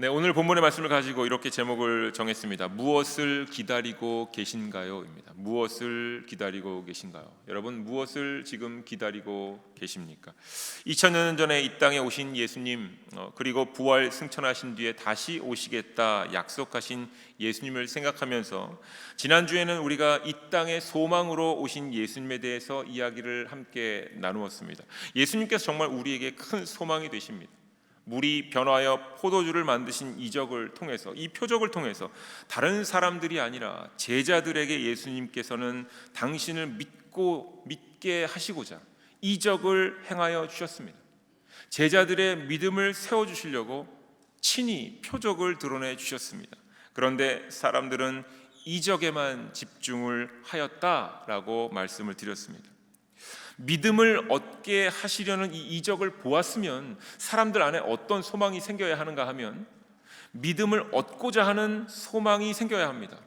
네, 오늘 본문의 말씀을 가지고 이렇게 제목을 정했습니다. 무엇을 기다리고 계신가요?입니다. 무엇을 기다리고 계신가요? 여러분, 무엇을 지금 기다리고 계십니까? 2000년 전에 이 땅에 오신 예수님, 그리고 부활 승천하신 뒤에 다시 오시겠다 약속하신 예수님을 생각하면서 지난주에는 우리가 이 땅의 소망으로 오신 예수님에 대해서 이야기를 함께 나누었습니다. 예수님께서 정말 우리에게 큰 소망이 되십니다. 물이 변화하여 포도주를 만드신 이적을 통해서, 이 표적을 통해서 다른 사람들이 아니라 제자들에게 예수님께서는 당신을 믿게 하시고자 이적을 행하여 주셨습니다. 제자들의 믿음을 세워주시려고 친히 표적을 드러내 주셨습니다. 그런데 사람들은 이적에만 집중을 하였다라고 말씀을 드렸습니다. 믿음을 얻게 하시려는 이 이적을 보았으면 사람들 안에 어떤 소망이 생겨야 하는가 하면 믿음을 얻고자 하는 소망이 생겨야 합니다.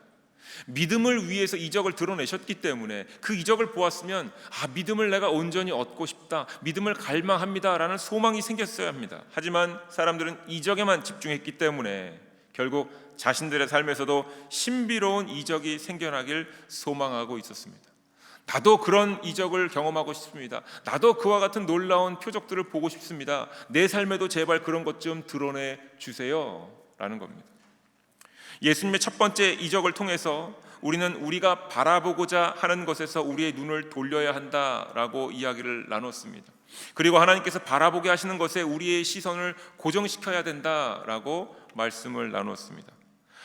믿음을 위해서 이적을 드러내셨기 때문에 그 이적을 보았으면 믿음을 내가 온전히 얻고 싶다, 믿음을 갈망합니다라는 소망이 생겼어야 합니다. 하지만 사람들은 이적에만 집중했기 때문에 결국 자신들의 삶에서도 신비로운 이적이 생겨나길 소망하고 있었습니다. 나도 그런 이적을 경험하고 싶습니다. 나도 그와 같은 놀라운 표적들을 보고 싶습니다. 내 삶에도 제발 그런 것 좀 드러내 주세요 라는 겁니다. 예수님의 첫 번째 이적을 통해서 우리는 우리가 바라보고자 하는 것에서 우리의 눈을 돌려야 한다라고 이야기를 나눴습니다. 그리고 하나님께서 바라보게 하시는 것에 우리의 시선을 고정시켜야 된다라고 말씀을 나눴습니다.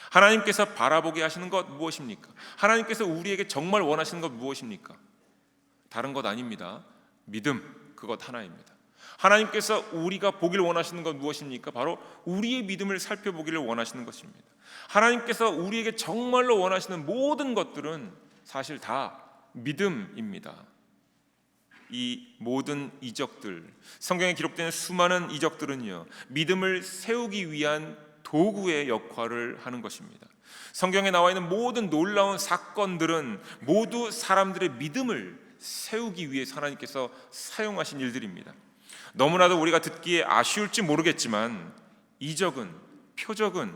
하나님께서 바라보게 하시는 것 무엇입니까? 하나님께서 우리에게 정말 원하시는 것 무엇입니까? 다른 것 아닙니다. 믿음, 그것 하나입니다. 하나님께서 우리가 보기를 원하시는 것 무엇입니까? 바로 우리의 믿음을 살펴보기를 원하시는 것입니다. 하나님께서 우리에게 정말로 원하시는 모든 것들은 사실 다 믿음입니다. 이 모든 이적들, 성경에 기록되는 수많은 이적들은요, 믿음을 세우기 위한 도구의 역할을 하는 것입니다. 성경에 나와 있는 모든 놀라운 사건들은 모두 사람들의 믿음을 세우기 위해 하나님께서 사용하신 일들입니다. 너무나도 우리가 듣기에 아쉬울지 모르겠지만 이적은, 표적은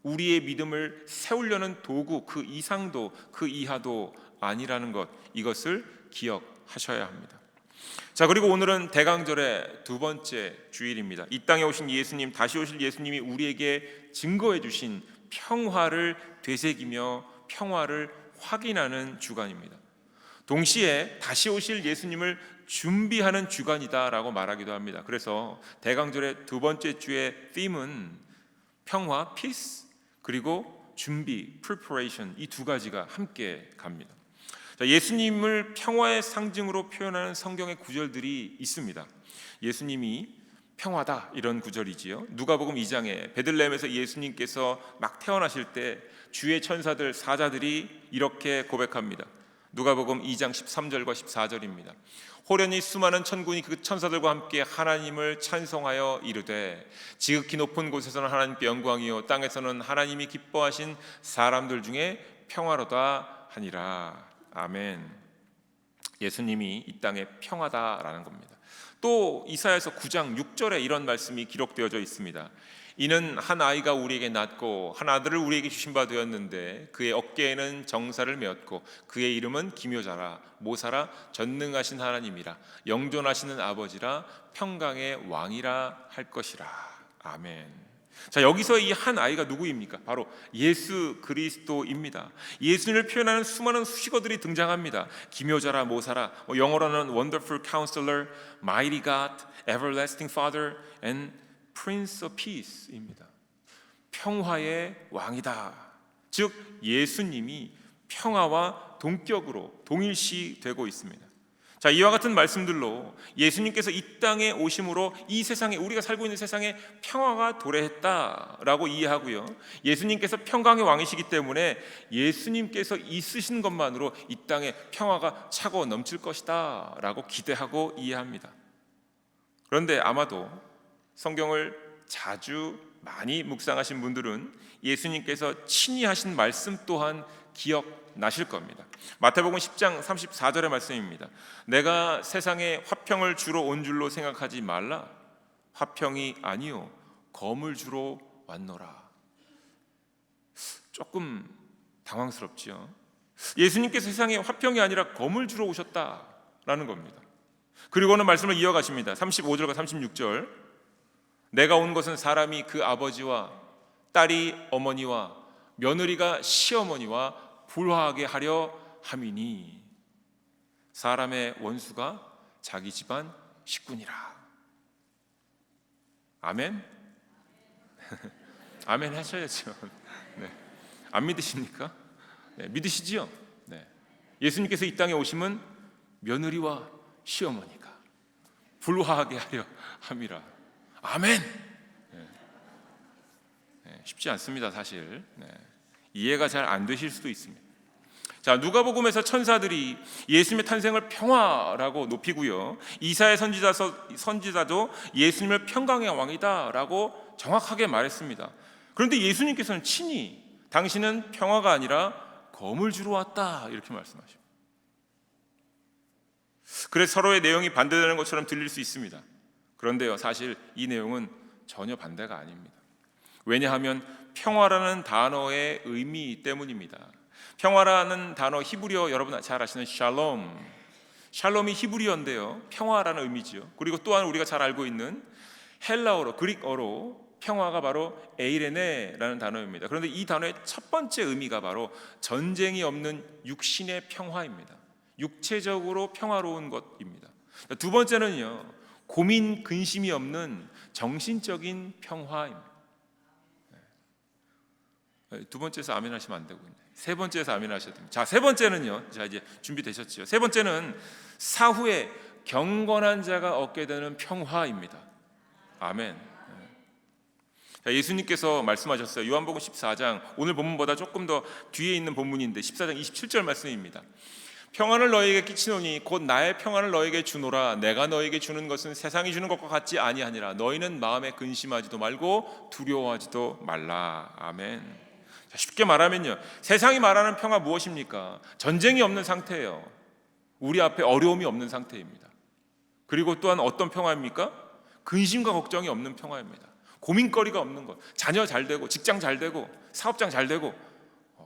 우리의 믿음을 세우려는 도구, 그 이상도 그 이하도 아니라는 것, 이것을 기억하셔야 합니다. 자, 그리고 오늘은 대강절의 두 번째 주일입니다. 이 땅에 오신 예수님, 다시 오실 예수님이 우리에게 증거해 주신 평화를 되새기며 평화를 확인하는 주간입니다. 동시에 다시 오실 예수님을 준비하는 주간이다라고 말하기도 합니다. 그래서 대강절의 두 번째 주의 them은 평화, peace, 그리고 준비, preparation, 이 두 가지가 함께 갑니다. 예수님을 평화의 상징으로 표현하는 성경의 구절들이 있습니다. 예수님이 평화다, 이런 구절이지요. 누가복음 2장에 베들레헴에서 예수님께서 막 태어나실 때 주의 천사들, 사자들이 이렇게 고백합니다. 누가복음 2장 13절과 14절입니다. 호련히 수많은 천군이 그 천사들과 함께 하나님을 찬송하여 이르되 지극히 높은 곳에서는 하나님께 영광이요 땅에서는 하나님이 기뻐하신 사람들 중에 평화로다 하니라. 아멘. 예수님이 이 땅에 평화다라는 겁니다. 또 이사야서 9장 6절에 이런 말씀이 기록되어져 있습니다. 이는 한 아이가 우리에게 낳고 한 아들을 우리에게 주신 바 되었는데 그의 어깨에는 정사를 메었고 그의 이름은 기묘자라 모사라 전능하신 하나님이라 영존하시는 아버지라 평강의 왕이라 할 것이라. 아멘. 자, 여기서 이 한 아이가 누구입니까? 바로 예수 그리스도입니다. 예수님을 표현하는 수많은 수식어들이 등장합니다. 기묘자라, 모사라, 영어로는 Wonderful Counselor, Mighty God, Everlasting Father, and Prince of Peace입니다. 평화의 왕이다. 즉 예수님이 평화와 동격으로 동일시되고 있습니다. 자, 이와 같은 말씀들로 예수님께서 이 땅에 오심으로 이 세상에, 우리가 살고 있는 세상에 평화가 도래했다라고 이해하고요, 예수님께서 평강의 왕이시기 때문에 예수님께서 있으신 것만으로 이 땅에 평화가 차고 넘칠 것이다 라고 기대하고 이해합니다. 그런데 아마도 성경을 자주 많이 묵상하신 분들은 예수님께서 친히 하신 말씀 또한 기억나실 겁니다. 마태복음 10장 34절의 말씀입니다. 내가 세상에 화평을 주러 온 줄로 생각하지 말라. 화평이 아니요 검을 주러 왔노라. 조금 당황스럽지요. 예수님께서 세상에 화평이 아니라 검을 주러 오셨다라는 겁니다. 그리고는 말씀을 이어가십니다. 35절과 36절. 내가 온 것은 사람이 그 아버지와 딸이 어머니와 며느리가 시어머니와 불화하게 하려 함이니 사람의 원수가 자기 집안 식구니라. 아멘? 아멘 하셔야죠. 네. 안 믿으십니까? 네, 믿으시지요? 네. 예수님께서 이 땅에 오심은 며느리와 시어머니가 불화하게 하려 함이라. 아멘. 네. 네, 쉽지 않습니다, 사실. 네. 이해가 잘 안 되실 수도 있습니다. 자, 누가복음에서 천사들이 예수님의 탄생을 평화라고 높이고요, 이사야 선지자도 예수님을 평강의 왕이다라고 정확하게 말했습니다. 그런데 예수님께서는 친히 당신은 평화가 아니라 검을 주러 왔다 이렇게 말씀하십니다. 그래서 서로의 내용이 반대되는 것처럼 들릴 수 있습니다. 그런데요, 사실 이 내용은 전혀 반대가 아닙니다. 왜냐하면 평화라는 단어의 의미 때문입니다. 평화라는 단어, 히브리어 여러분 잘 아시는 샬롬이 히브리어인데요, 평화라는 의미지요. 그리고 또한 우리가 잘 알고 있는 헬라어로, 그릭어로 평화가 바로 에이레네라는 단어입니다. 그런데 이 단어의 첫 번째 의미가 바로 전쟁이 없는 육신의 평화입니다. 육체적으로 평화로운 것입니다. 두 번째는요, 고민 근심이 없는 정신적인 평화입니다. 두 번째에서 아멘 하시면 안 되고, 세 번째에서 아멘 하셔야 됩니다. 자, 세 번째는요, 자 이제 준비되셨죠? 세 번째는 사후에 경건한 자가 얻게 되는 평화입니다. 아멘. 자, 예수님께서 말씀하셨어요. 요한복음 14장, 오늘 본문보다 조금 더 뒤에 있는 본문인데 14장 27절 말씀입니다. 평안을 너희에게 끼치노니 곧 나의 평안을 너희에게 주노라. 내가 너희에게 주는 것은 세상이 주는 것과 같지 아니하니라. 너희는 마음에 근심하지도 말고 두려워하지도 말라. 아멘. 자, 쉽게 말하면요, 세상이 말하는 평화 무엇입니까? 전쟁이 없는 상태예요. 우리 앞에 어려움이 없는 상태입니다. 그리고 또한 어떤 평화입니까? 근심과 걱정이 없는 평화입니다. 고민거리가 없는 것, 자녀 잘 되고 직장 잘 되고 사업장 잘 되고,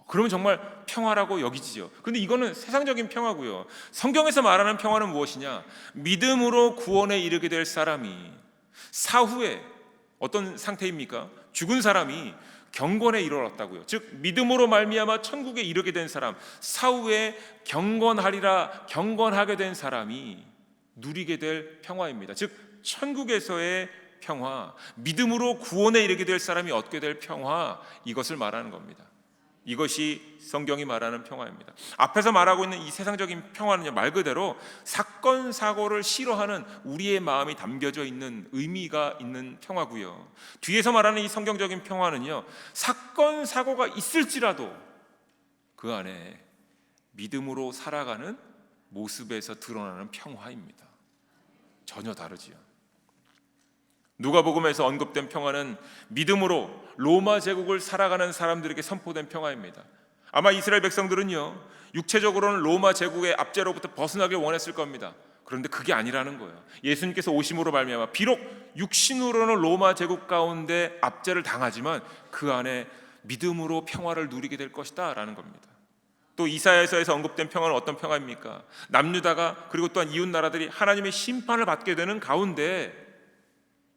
그러면 정말 평화라고 여기지요. 그런데 이거는 세상적인 평화고요. 성경에서 말하는 평화는 무엇이냐? 믿음으로 구원에 이르게 될 사람이 사후에 어떤 상태입니까? 죽은 사람이 경건에 이르렀다고요. 즉 믿음으로 말미암아 천국에 이르게 된 사람, 사후에 경건하게 된 사람이 누리게 될 평화입니다. 즉 천국에서의 평화, 믿음으로 구원에 이르게 될 사람이 얻게 될 평화, 이것을 말하는 겁니다. 이것이 성경이 말하는 평화입니다. 앞에서 말하고 있는 이 세상적인 평화는요, 말 그대로 사건 사고를 싫어하는 우리의 마음이 담겨져 있는 의미가 있는 평화고요, 뒤에서 말하는 이 성경적인 평화는요, 사건 사고가 있을지라도 그 안에 믿음으로 살아가는 모습에서 드러나는 평화입니다. 전혀 다르지요. 누가복음에서 언급된 평화는 믿음으로 로마 제국을 살아가는 사람들에게 선포된 평화입니다. 아마 이스라엘 백성들은요, 육체적으로는 로마 제국의 압제로부터 벗어나길 원했을 겁니다. 그런데 그게 아니라는 거예요. 예수님께서 오심으로 말미암아 비록 육신으로는 로마 제국 가운데 압제를 당하지만 그 안에 믿음으로 평화를 누리게 될 것이다 라는 겁니다. 또 이사야서에서 언급된 평화는 어떤 평화입니까? 남유다가 그리고 또한 이웃 나라들이 하나님의 심판을 받게 되는 가운데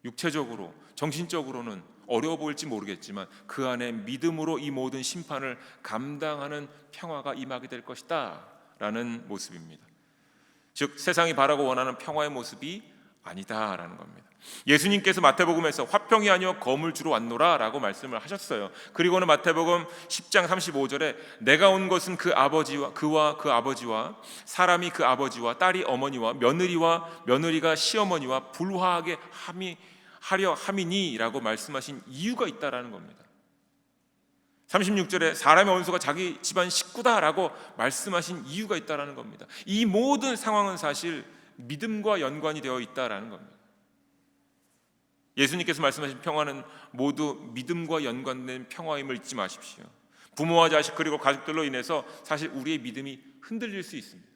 육체적으로 정신적으로는 어려워 보일지 모르겠지만 그 안에 믿음으로 이 모든 심판을 감당하는 평화가 임하게 될 것이다 라는 모습입니다. 즉 세상이 바라고 원하는 평화의 모습이 아니다라는 겁니다. 예수님께서 마태복음에서 화평이 아니요 검을 주러 왔노라 라고 말씀을 하셨어요. 그리고는 마태복음 10장 35절에 내가 온 것은 그와 그 아버지와 사람이 그 아버지와 딸이 어머니와 며느리가 시어머니와 불화하게 하려 함이니 라고 말씀하신 이유가 있다라는 겁니다. 36절에 사람의 원수가 자기 집안 식구다라고 말씀하신 이유가 있다라는 겁니다. 이 모든 상황은 사실 믿음과 연관이 되어 있다라는 겁니다. 예수님께서 말씀하신 평화는 모두 믿음과 연관된 평화임을 잊지 마십시오. 부모와 자식 그리고 가족들로 인해서 사실 우리의 믿음이 흔들릴 수 있습니다.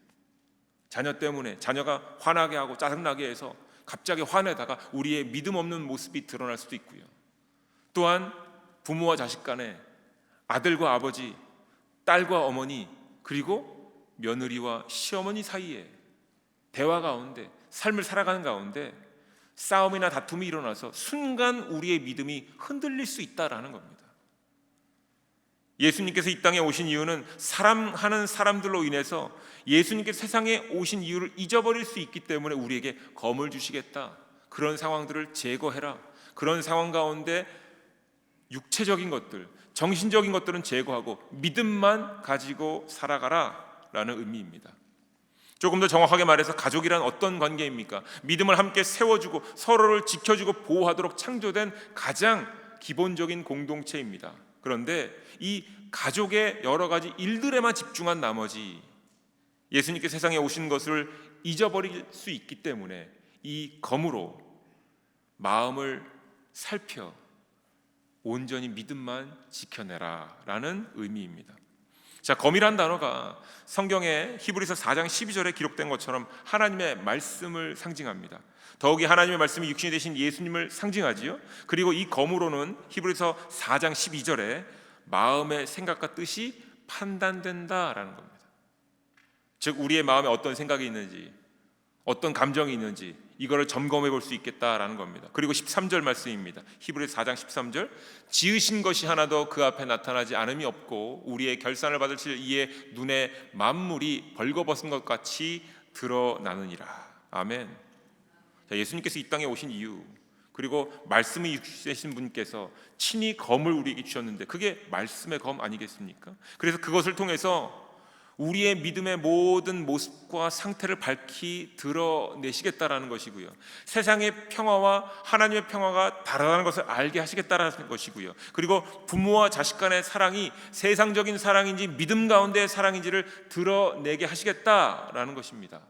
자녀 때문에 자녀가 화나게 하고 짜증나게 해서 갑자기 화내다가 우리의 믿음 없는 모습이 드러날 수도 있고요. 또한 부모와 자식 간에, 아들과 아버지, 딸과 어머니, 그리고 며느리와 시어머니 사이에 대화 가운데, 삶을 살아가는 가운데 싸움이나 다툼이 일어나서 순간 우리의 믿음이 흔들릴 수 있다라는 겁니다. 예수님께서 이 땅에 오신 이유는 사랑하는 사람들로 인해서 예수님께서 세상에 오신 이유를 잊어버릴 수 있기 때문에 우리에게 검을 주시겠다, 그런 상황들을 제거해라, 그런 상황 가운데 육체적인 것들, 정신적인 것들은 제거하고 믿음만 가지고 살아가라 라는 의미입니다. 조금 더 정확하게 말해서 가족이란 어떤 관계입니까? 믿음을 함께 세워주고 서로를 지켜주고 보호하도록 창조된 가장 기본적인 공동체입니다. 그런데 이 가족의 여러 가지 일들에만 집중한 나머지 예수님께서 세상에 오신 것을 잊어버릴 수 있기 때문에 이 검으로 마음을 살펴 온전히 믿음만 지켜내라 라는 의미입니다. 자, 검이란 단어가 성경의 히브리서 4장 12절에 기록된 것처럼 하나님의 말씀을 상징합니다. 더욱이 하나님의 말씀이 육신이 되신 예수님을 상징하지요. 그리고 이 검으로는 히브리서 4장 12절에 마음의 생각과 뜻이 판단된다라는 겁니다. 즉 우리의 마음에 어떤 생각이 있는지, 어떤 감정이 있는지 이거를 점검해 볼 수 있겠다라는 겁니다. 그리고 13절 말씀입니다. 히브리서 4장 13절, 지으신 것이 하나도 그 앞에 나타나지 않음이 없고 우리의 결산을 받을 이의 눈에 만물이 벌거벗은 것 같이 드러나느니라. 아멘. 자, 예수님께서 이 땅에 오신 이유, 그리고 말씀이 되신 분께서 친히 검을 우리에게 주셨는데 그게 말씀의 검 아니겠습니까? 그래서 그것을 통해서 우리의 믿음의 모든 모습과 상태를 밝히 드러내시겠다라는 것이고요. 세상의 평화와 하나님의 평화가 다르다는 것을 알게 하시겠다라는 것이고요. 그리고 부모와 자식 간의 사랑이 세상적인 사랑인지 믿음 가운데의 사랑인지를 드러내게 하시겠다라는 것입니다.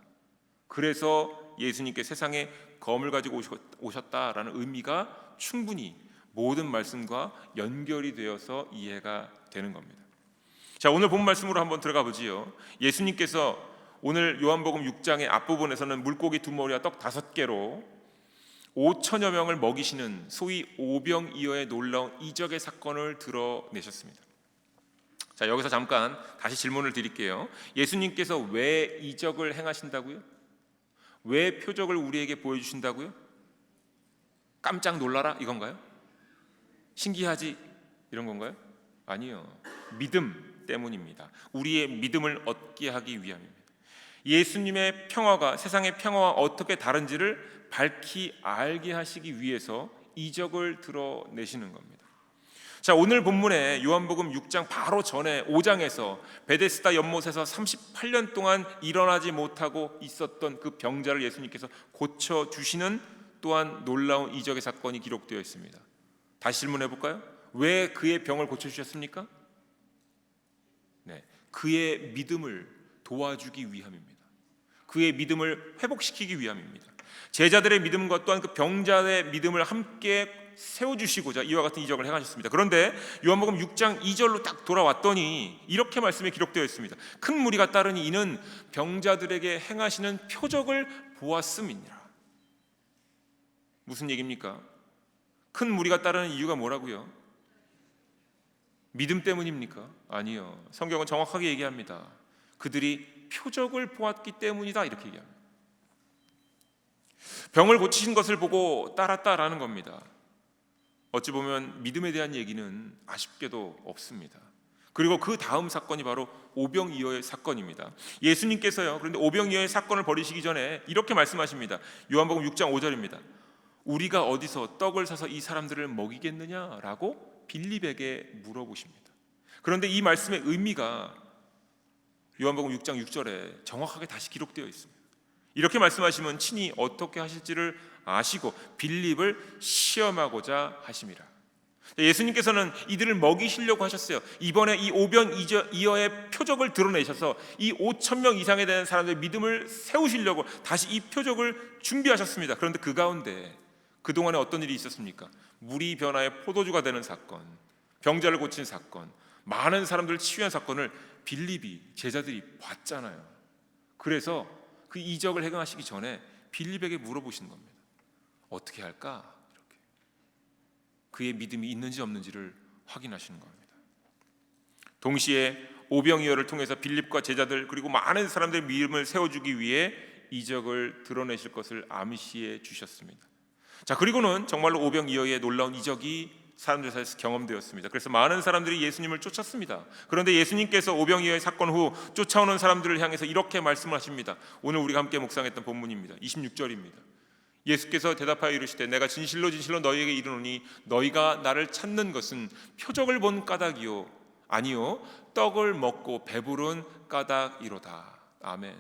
그래서 예수님께 세상에 검을 가지고 오셨다라는 의미가 충분히 모든 말씀과 연결이 되어서 이해가 되는 겁니다. 자, 오늘 본 말씀으로 한번 들어가 보지요. 예수님께서 오늘 요한복음 6장의 앞부분에서는 물고기 2마리와 떡 5개로 5천여 명을 먹이시는 소위 오병이어의 놀라운 이적의 사건을 드러내셨습니다. 자, 여기서 잠깐 다시 질문을 드릴게요. 예수님께서 왜 이적을 행하신다고요? 왜 표적을 우리에게 보여주신다고요? 깜짝 놀라라 이건가요? 신기하지 이런 건가요? 아니요. 믿음 때문입니다. 우리의 믿음을 얻게 하기 위함입니다. 예수님의 평화가 세상의 평화와 어떻게 다른지를 밝히 알게 하시기 위해서 이적을 드러내시는 겁니다. 자, 오늘 본문에 요한복음 6장 바로 전에 5장에서 베데스다 연못에서 38년 동안 일어나지 못하고 있었던 그 병자를 예수님께서 고쳐주시는 또한 놀라운 이적의 사건이 기록되어 있습니다. 다시 질문해 볼까요? 왜 그의 병을 고쳐주셨습니까? 네, 그의 믿음을 도와주기 위함입니다. 그의 믿음을 회복시키기 위함입니다. 제자들의 믿음과 또한 그 병자의 믿음을 함께 세워주시고자 이와 같은 이적을 행하셨습니다. 그런데 요한복음 6장 2절로 딱 돌아왔더니 이렇게 말씀에 기록되어 있습니다. 큰 무리가 따르니 이는 병자들에게 행하시는 표적을 보았음이니라. 무슨 얘기입니까? 큰 무리가 따르는 이유가 뭐라고요? 믿음 때문입니까? 아니요. 성경은 정확하게 얘기합니다. 그들이 표적을 보았기 때문이다 이렇게 얘기합니다. 병을 고치신 것을 보고 따랐다라는 겁니다. 어찌 보면 믿음에 대한 얘기는 아쉽게도 없습니다. 그리고 그 다음 사건이 바로 오병이어의 사건입니다. 예수님께서요, 그런데 오병이어의 사건을 벌이시기 전에 이렇게 말씀하십니다. 요한복음 6장 5절입니다. 우리가 어디서 떡을 사서 이 사람들을 먹이겠느냐라고 빌립에게 물어보십니다. 그런데 이 말씀의 의미가 요한복음 6장 6절에 정확하게 다시 기록되어 있습니다. 이렇게 말씀하시면 친히 어떻게 하실지를 아시고 빌립을 시험하고자 하심이라. 예수님께서는 이들을 먹이시려고 하셨어요. 이번에 이 오병이어의 표적을 드러내셔서 이 5천 명 이상에 대한 사람들의 믿음을 세우시려고 다시 이 표적을 준비하셨습니다. 그런데 그 가운데 그동안에 어떤 일이 있었습니까? 물이 변화의 포도주가 되는 사건, 병자를 고친 사건, 많은 사람들을 치유한 사건을 빌립이, 제자들이 봤잖아요. 그래서 그 이적을 행하시기 전에 빌립에게 물어보시는 겁니다. 어떻게 할까? 이렇게. 그의 믿음이 있는지 없는지를 확인하시는 겁니다. 동시에 오병이어를 통해서 빌립과 제자들 그리고 많은 사람들의 믿음을 세워주기 위해 이적을 드러내실 것을 암시해 주셨습니다. 자, 그리고는 정말로 오병이어의 놀라운 이적이 사람들 사이에서 경험되었습니다. 그래서 많은 사람들이 예수님을 쫓았습니다. 그런데 예수님께서 오병이어의 사건 후 쫓아오는 사람들을 향해서 이렇게 말씀을 하십니다. 오늘 우리가 함께 묵상했던 본문입니다. 26절입니다. 예수께서 대답하여 이르시되 내가 진실로 진실로 너희에게 이르노니 너희가 나를 찾는 것은 표적을 본 까닭이요 아니요 떡을 먹고 배부른 까닭이로다. 아멘.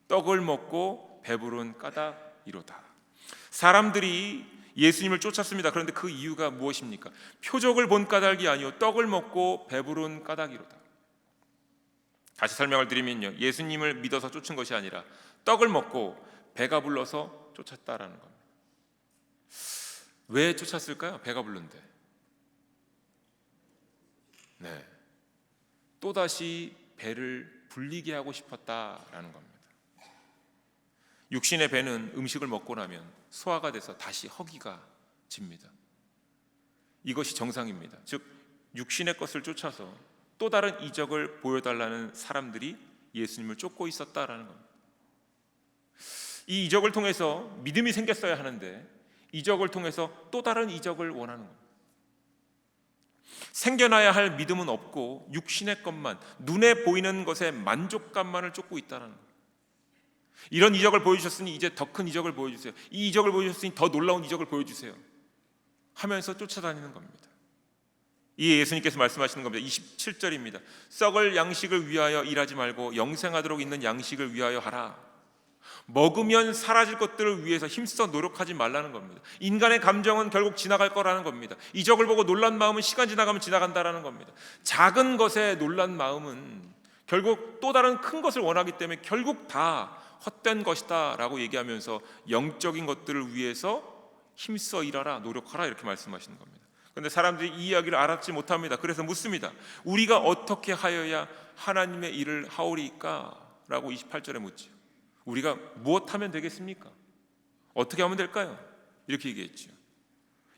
떡을 먹고 배부른 까닭이로다. 사람들이 예수님을 쫓았습니다. 그런데 그 이유가 무엇입니까? 표적을 본 까닭이 아니요 떡을 먹고 배부른 까닭이로다. 다시 설명을 드리면요, 예수님을 믿어서 쫓은 것이 아니라 떡을 먹고 배가 불러서 쫓았다라는 겁니다. 왜 쫓았을까요? 배가 부른데. 네, 또다시 배를 불리게 하고 싶었다라는 겁니다. 육신의 배는 음식을 먹고 나면 소화가 돼서 다시 허기가 집니다. 이것이 정상입니다. 즉 육신의 것을 쫓아서 또 다른 이적을 보여달라는 사람들이 예수님을 쫓고 있었다라는 겁니다. 이 이적을 통해서 믿음이 생겼어야 하는데 이적을 통해서 또 다른 이적을 원하는 겁니다. 생겨나야 할 믿음은 없고 육신의 것만, 눈에 보이는 것에 만족감만을 쫓고 있다는 겁니다. 이런 이적을 보여주셨으니 이제 더 큰 이적을 보여주세요. 이 이적을 보여주셨으니 더 놀라운 이적을 보여주세요 하면서 쫓아다니는 겁니다. 이에 예수님께서 말씀하시는 겁니다. 27절입니다. 썩을 양식을 위하여 일하지 말고 영생하도록 있는 양식을 위하여 하라. 먹으면 사라질 것들을 위해서 힘써 노력하지 말라는 겁니다. 인간의 감정은 결국 지나갈 거라는 겁니다. 이적을 보고 놀란 마음은 시간 지나가면 지나간다라는 겁니다. 작은 것에 놀란 마음은 결국 또 다른 큰 것을 원하기 때문에 결국 다 헛된 것이다 라고 얘기하면서 영적인 것들을 위해서 힘써 일하라, 노력하라 이렇게 말씀하시는 겁니다. 그런데 사람들이 이 이야기를 알았지 못합니다. 그래서 묻습니다. 우리가 어떻게 하여야 하나님의 일을 하오리까? 라고 28절에 묻지요. 우리가 무엇하면 되겠습니까? 어떻게 하면 될까요? 이렇게 얘기했죠.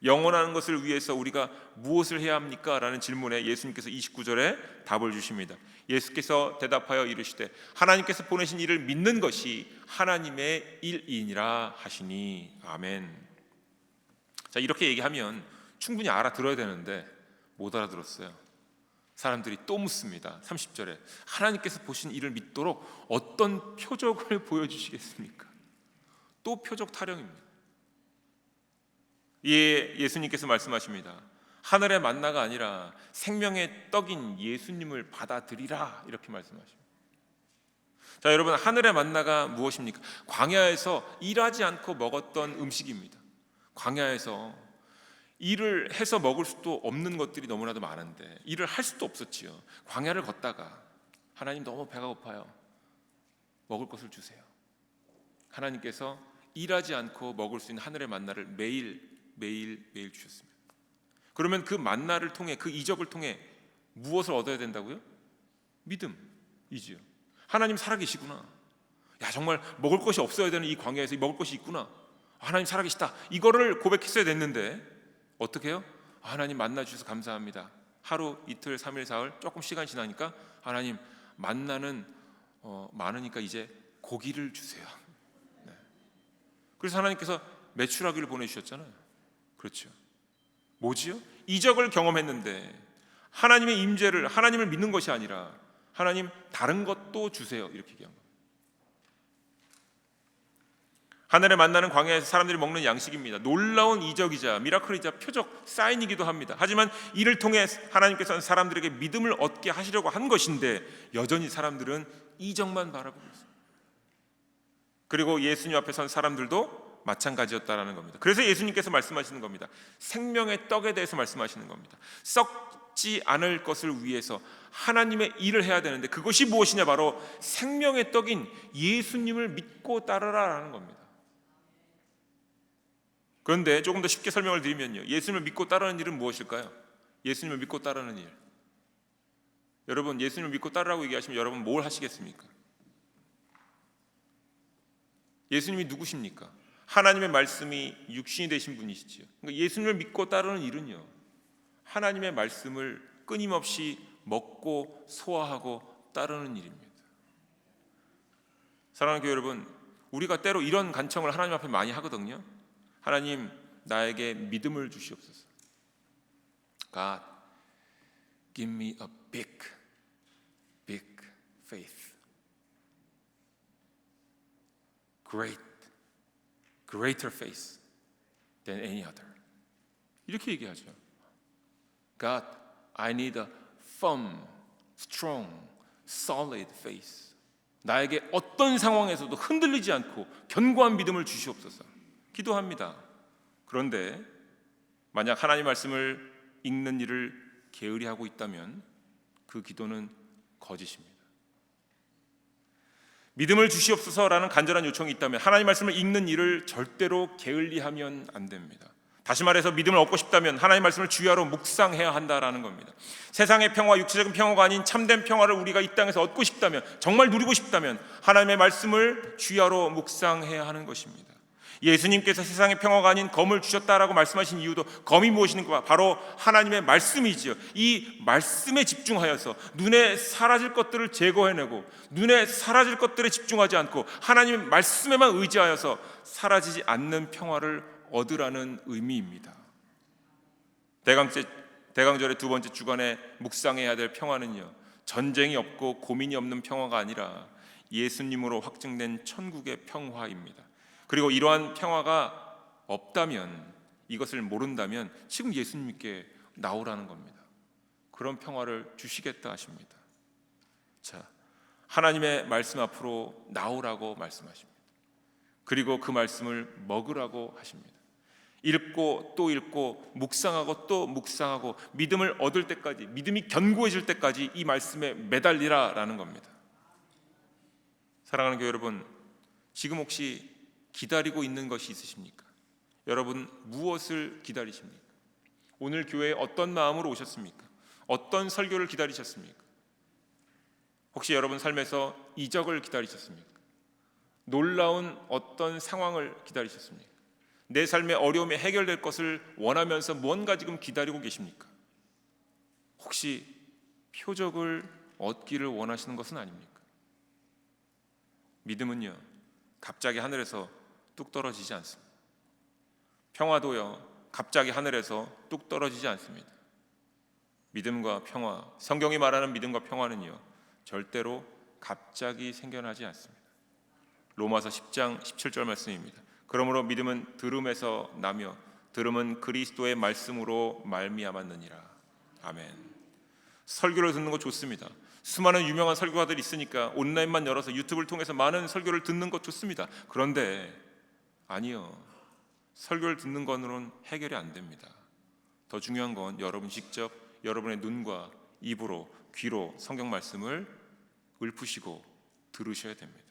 영원한 것을 위해서 우리가 무엇을 해야 합니까? 라는 질문에 예수님께서 29절에 답을 주십니다. 예수께서 대답하여 이르시되 하나님께서 보내신 이를 믿는 것이 하나님의 일이니라 하시니. 아멘. 자, 이렇게 얘기하면 충분히 알아들어야 되는데 못 알아들었어요. 사람들이 또 묻습니다. 30절에 하나님께서 보신 이를 믿도록 어떤 표적을 보여주시겠습니까? 또 표적 타령입니다. 예수님께서 말씀하십니다. 하늘의 만나가 아니라 생명의 떡인 예수님을 받아들이라 이렇게 말씀하십니다. 자, 여러분, 하늘의 만나가 무엇입니까? 광야에서 일하지 않고 먹었던 음식입니다. 광야에서 일을 해서 먹을 수도 없는 것들이 너무나도 많은데 일을 할 수도 없었지요. 광야를 걷다가 하나님 너무 배가 고파요. 먹을 것을 주세요. 하나님께서 일하지 않고 먹을 수 있는 하늘의 만나를 매일 주셨습니다. 그러면 그 만나를 통해, 그 이적을 통해 무엇을 얻어야 된다고요? 믿음이지요. 하나님 살아계시구나. 야, 정말 먹을 것이 없어야 되는 이 광야에서 먹을 것이 있구나. 하나님 살아계시다. 이거를 고백했어야 됐는데 어떻게 해요? 하나님 만나 주셔서 감사합니다. 하루, 이틀, 3일, 사흘 조금 시간 지나니까 하나님 만나는 많으니까 이제 고기를 주세요. 네. 그래서 하나님께서 메추라기를 보내주셨잖아요. 그렇죠. 뭐지요? 이적을 경험했는데 하나님의 임재를, 하나님을 믿는 것이 아니라 하나님 다른 것도 주세요 이렇게 얘기한 겁니다. 하늘에 만나는 광야에서 사람들이 먹는 양식입니다. 놀라운 이적이자 미라클이자 표적 사인이기도 합니다. 하지만 이를 통해 하나님께서는 사람들에게 믿음을 얻게 하시려고 한 것인데 여전히 사람들은 이적만 바라보고 있습니다. 그리고 예수님 앞에 선 사람들도 마찬가지였다라는 겁니다. 그래서 예수님께서 말씀하시는 겁니다. 생명의 떡에 대해서 말씀하시는 겁니다. 썩지 않을 것을 위해서 하나님의 일을 해야 되는데 그것이 무엇이냐? 바로 생명의 떡인 예수님을 믿고 따르라라는 겁니다. 그런데 조금 더 쉽게 설명을 드리면요, 예수님을 믿고 따르는 일은 무엇일까요? 예수님을 믿고 따르는 일. 여러분, 예수님을 믿고 따르라고 얘기하시면 여러분 뭘 하시겠습니까? 예수님이 누구십니까? 하나님의 말씀이 육신이 되신 분이시지요. 그러니까 예수님을 믿고 따르는 일은요, 하나님의 말씀을 끊임없이 먹고 소화하고 따르는 일입니다. 사랑하는 교회 여러분, 우리가 때로 이런 간청을 하나님 앞에 많이 하거든요. 하나님, 나에게 믿음을 주시옵소서. God, give me a big faith. Greater faith than any other. 이렇게 얘기하죠. God, I need a firm, strong, solid faith. 나에게 어떤 상황에서도 흔들리지 않고 견고한 믿음을 주시옵소서. 기도합니다. 그런데 만약 하나님 말씀을 읽는 일을 게으리하고 있다면 그 기도는 거짓입니다. 믿음을 주시옵소서라는 간절한 요청이 있다면 하나님 말씀을 읽는 일을 절대로 게을리하면 안 됩니다. 다시 말해서 믿음을 얻고 싶다면 하나님 말씀을 주야로 묵상해야 한다라는 겁니다. 세상의 평화, 육체적인 평화가 아닌 참된 평화를 우리가 이 땅에서 얻고 싶다면, 정말 누리고 싶다면 하나님의 말씀을 주야로 묵상해야 하는 것입니다. 예수님께서 세상의 평화가 아닌 검을 주셨다라고 말씀하신 이유도 검이 무엇인가? 바로 하나님의 말씀이지요. 이 말씀에 집중하여서 눈에 사라질 것들을 제거해내고 눈에 사라질 것들에 집중하지 않고 하나님의 말씀에만 의지하여서 사라지지 않는 평화를 얻으라는 의미입니다. 대강절의 두 번째 주간에 묵상해야 될 평화는요, 전쟁이 없고 고민이 없는 평화가 아니라 예수님으로 확증된 천국의 평화입니다. 그리고 이러한 평화가 없다면, 이것을 모른다면 지금 예수님께 나오라는 겁니다. 그런 평화를 주시겠다 하십니다. 자, 하나님의 말씀 앞으로 나오라고 말씀하십니다. 그리고 그 말씀을 먹으라고 하십니다. 읽고 또 읽고 묵상하고 또 묵상하고 믿음을 얻을 때까지, 믿음이 견고해질 때까지 이 말씀에 매달리라라는 겁니다. 사랑하는 교회 여러분, 지금 혹시 기다리고 있는 것이 있으십니까? 여러분, 무엇을 기다리십니까? 오늘 교회에 어떤 마음으로 오셨습니까? 어떤 설교를 기다리셨습니까? 혹시 여러분 삶에서 이적을 기다리셨습니까? 놀라운 어떤 상황을 기다리셨습니까? 내 삶의 어려움이 해결될 것을 원하면서 무언가 지금 기다리고 계십니까? 혹시 표적을 얻기를 원하시는 것은 아닙니까? 믿음은요, 갑자기 하늘에서 뚝 떨어지지 않습니다. 평화도요, 갑자기 하늘에서 뚝 떨어지지 않습니다. 믿음과 평화, 성경이 말하는 믿음과 평화는요, 절대로 갑자기 생겨나지 않습니다. 로마서 10장 17절 말씀입니다. 그러므로 믿음은 들음에서 나며 들음은 그리스도의 말씀으로 말미암았느니라. 아멘. 설교를 듣는 거 좋습니다. 수많은 유명한 설교가들이 있으니까 온라인만 열어서 유튜브를 통해서 많은 설교를 듣는 것 좋습니다. 그런데 아니요, 설교를 듣는 것으로는 해결이 안 됩니다. 더 중요한 건 여러분 직접 여러분의 눈과 입으로, 귀로 성경 말씀을 읊으시고 들으셔야 됩니다.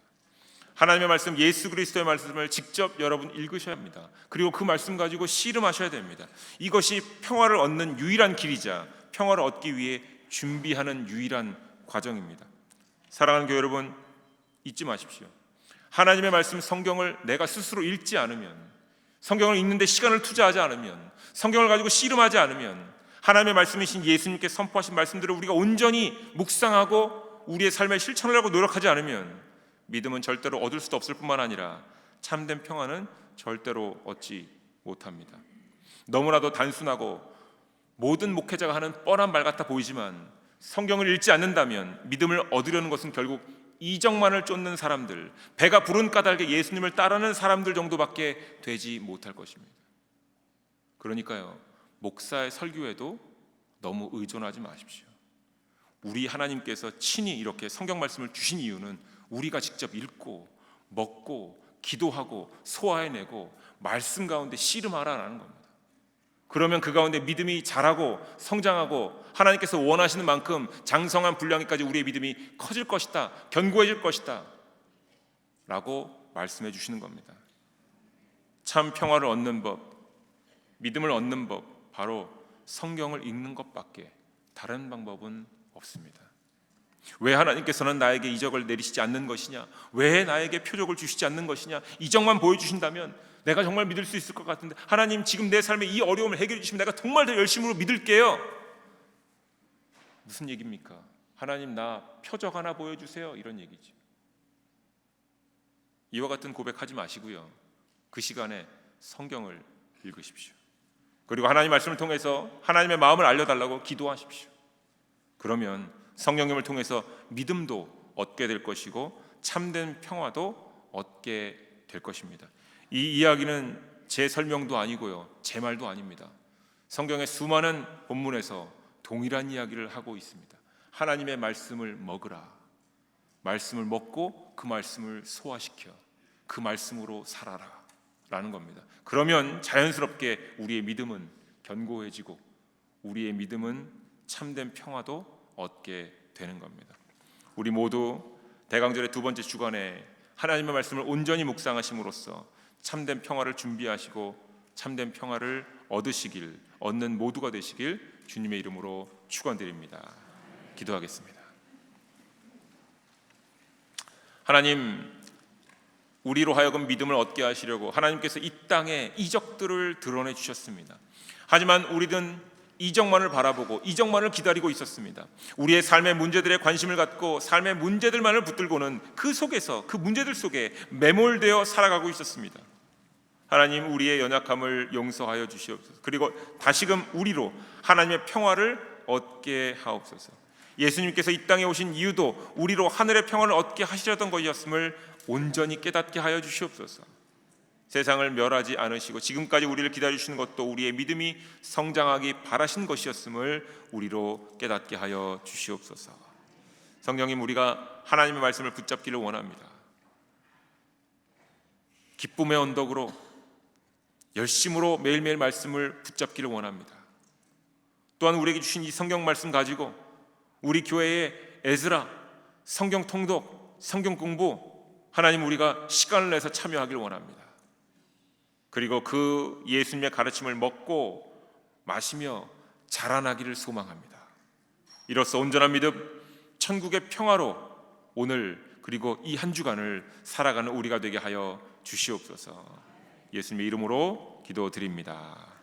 하나님의 말씀, 예수 그리스도의 말씀을 직접 여러분 읽으셔야 합니다. 그리고 그 말씀 가지고 씨름하셔야 됩니다. 이것이 평화를 얻는 유일한 길이자 평화를 얻기 위해 준비하는 유일한 과정입니다. 사랑하는 교회 여러분, 잊지 마십시오. 하나님의 말씀, 성경을 내가 스스로 읽지 않으면, 성경을 읽는데 시간을 투자하지 않으면, 성경을 가지고 씨름하지 않으면, 하나님의 말씀이신 예수님께 선포하신 말씀들을 우리가 온전히 묵상하고 우리의 삶에 실천을 하고 노력하지 않으면 믿음은 절대로 얻을 수도 없을 뿐만 아니라 참된 평화는 절대로 얻지 못합니다. 너무나도 단순하고 모든 목회자가 하는 뻔한 말 같아 보이지만 성경을 읽지 않는다면 믿음을 얻으려는 것은 결국 이적만을 쫓는 사람들, 배가 부른 까닭에 예수님을 따르는 사람들 정도밖에 되지 못할 것입니다. 그러니까요, 목사의 설교에도 너무 의존하지 마십시오. 우리 하나님께서 친히 이렇게 성경 말씀을 주신 이유는 우리가 직접 읽고 먹고 기도하고 소화해내고 말씀 가운데 씨름하라는 겁니다. 그러면 그 가운데 믿음이 자라고 성장하고 하나님께서 원하시는 만큼 장성한 분량까지 우리의 믿음이 커질 것이다, 견고해질 것이다 라고 말씀해 주시는 겁니다. 참 평화를 얻는 법, 믿음을 얻는 법, 바로 성경을 읽는 것밖에 다른 방법은 없습니다. 왜 하나님께서는 나에게 이적을 내리시지 않는 것이냐? 왜 나에게 표적을 주시지 않는 것이냐? 이적만 보여주신다면 내가 정말 믿을 수 있을 것 같은데, 하나님 지금 내 삶의 이 어려움을 해결해 주시면 내가 정말 더 열심으로 믿을게요 무슨 얘기입니까? 하나님 나 표적 하나 보여주세요, 이런 얘기죠. 이와 같은 고백하지 마시고요, 그 시간에 성경을 읽으십시오. 그리고 하나님 말씀을 통해서 하나님의 마음을 알려달라고 기도하십시오. 그러면 성령님을 통해서 믿음도 얻게 될 것이고 참된 평화도 얻게 될 것입니다. 이 이야기는 제 설명도 아니고요, 제 말도 아닙니다. 성경의 수많은 본문에서 동일한 이야기를 하고 있습니다. 하나님의 말씀을 먹으라. 말씀을 먹고 그 말씀을 소화시켜 그 말씀으로 살아라 라는 겁니다. 그러면 자연스럽게 우리의 믿음은 견고해지고 우리의 믿음은 참된 평화도 얻게 되는 겁니다. 우리 모두 대강절의 두 번째 주간에 하나님의 말씀을 온전히 묵상하심으로써 참된 평화를 준비하시고 참된 평화를 얻는 모두가 되시길 주님의 이름으로 축원드립니다. 기도하겠습니다. 하나님, 우리로 하여금 믿음을 얻게 하시려고 하나님께서 이 땅에 이적들을 드러내 주셨습니다. 하지만 우리는 이적만을 바라보고 이적만을 기다리고 있었습니다. 우리의 삶의 문제들에 관심을 갖고 삶의 문제들만을 붙들고는 그 속에서, 그 문제들 속에 매몰되어 살아가고 있었습니다. 하나님, 우리의 연약함을 용서하여 주시옵소서. 그리고 다시금 우리로 하나님의 평화를 얻게 하옵소서. 예수님께서 이 땅에 오신 이유도 우리로 하늘의 평화를 얻게 하시려던 것이었음을 온전히 깨닫게 하여 주시옵소서. 세상을 멸하지 않으시고 지금까지 우리를 기다리시는 것도 우리의 믿음이 성장하기 바라신 것이었음을 우리로 깨닫게 하여 주시옵소서. 성령님, 우리가 하나님의 말씀을 붙잡기를 원합니다. 기쁨의 언덕으로 열심으로 매일매일 말씀을 붙잡기를 원합니다. 또한 우리에게 주신 이 성경 말씀 가지고 우리 교회의 에스라, 성경 통독, 성경 공부, 하나님, 우리가 시간을 내서 참여하길 원합니다. 그리고 그 예수님의 가르침을 먹고 마시며 자라나기를 소망합니다. 이로써 온전한 믿음, 천국의 평화로 오늘 그리고 이 한 주간을 살아가는 우리가 되게 하여 주시옵소서. 예수님의 이름으로 기도드립니다.